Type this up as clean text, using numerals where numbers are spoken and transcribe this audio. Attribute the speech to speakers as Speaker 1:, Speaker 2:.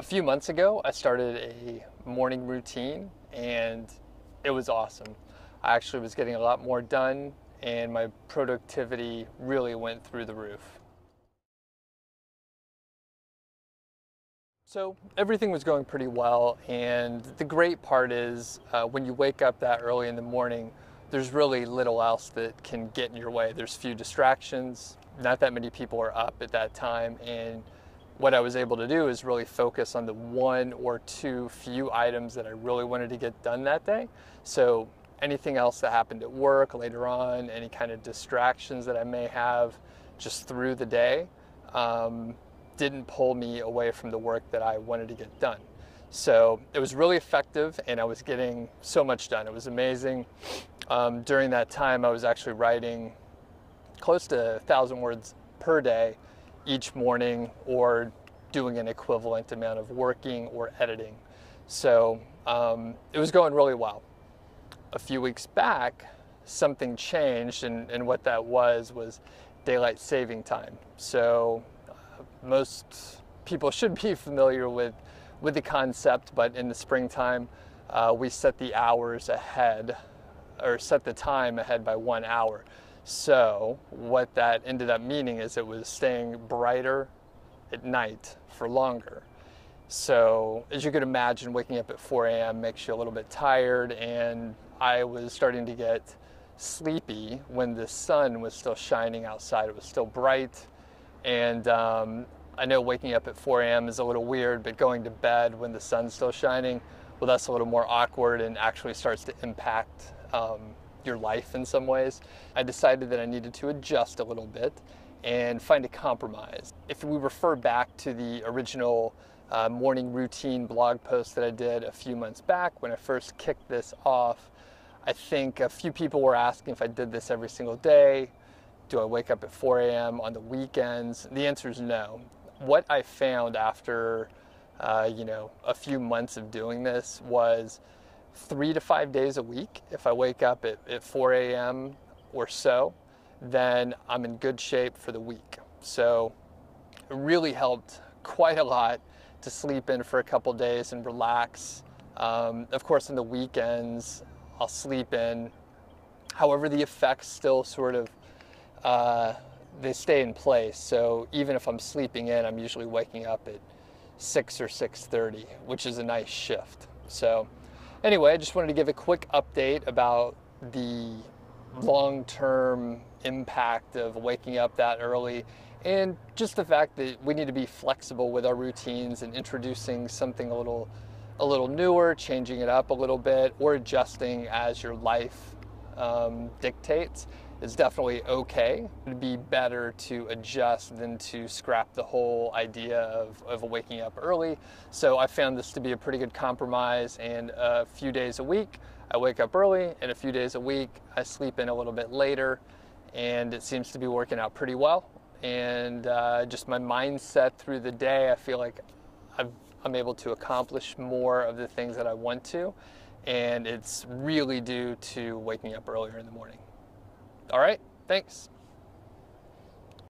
Speaker 1: A few months ago, I started a morning routine and it was awesome. I actually was getting a lot more done and my productivity really went through the roof. So everything was going pretty well, and the great part is when you wake up that early in the morning, there's really little else that can get in your way. There's few distractions, not that many people are up at that time, and what I was able to do is really focus on the one or two few items that I really wanted to get done that day. So anything else that happened at work later on, any kind of distractions that I may have just through the day, didn't pull me away from the work that I wanted to get done. So it was really effective and I was getting so much done. It was amazing. During that time, I was actually writing close to 1,000 words per day each morning, or doing an equivalent amount of working or editing. So it was going really well. A few weeks back, something changed, and what that was daylight saving time. So most people should be familiar with the concept, but in the springtime, we set the hours ahead, or set the time ahead by 1 hour. So what that ended up meaning is it was staying brighter at night for longer. So as you could imagine, waking up at 4 a.m. makes you a little bit tired, and I was starting to get sleepy when the sun was still shining outside. It was still bright, and I know waking up at 4 a.m. is a little weird, but going to bed when the sun's still shining, well, that's a little more awkward and actually starts to impact your life in some ways. I decided that I needed to adjust a little bit and find a compromise. If we refer back to the original morning routine blog post that I did a few months back when I first kicked this off, I think a few people were asking if I did this every single day. Do I wake up at 4 a.m. on the weekends? The answer is no. What I found after a few months of doing this was 3 to 5 days a week. If I wake up at 4 a.m. or so, then I'm in good shape for the week. So it really helped quite a lot to sleep in for a couple days and relax. Of course, on the weekends, I'll sleep in. However, the effects still sort of they stay in place. So even if I'm sleeping in, I'm usually waking up at 6 or 6:30, which is a nice shift. So anyway, I just wanted to give a quick update about the long-term impact of waking up that early, and just the fact that we need to be flexible with our routines and introducing something a little newer, changing it up a little bit, or adjusting as your life dictates is definitely okay. It'd be better to adjust than to scrap the whole idea of waking up early. So I found this to be a pretty good compromise, and a few days a week I wake up early, and a few days a week I sleep in a little bit later, and it seems to be working out pretty well. And just my mindset through the day, I feel like I'm able to accomplish more of the things that I want to, and it's really due to waking up earlier in the morning. All right, thanks.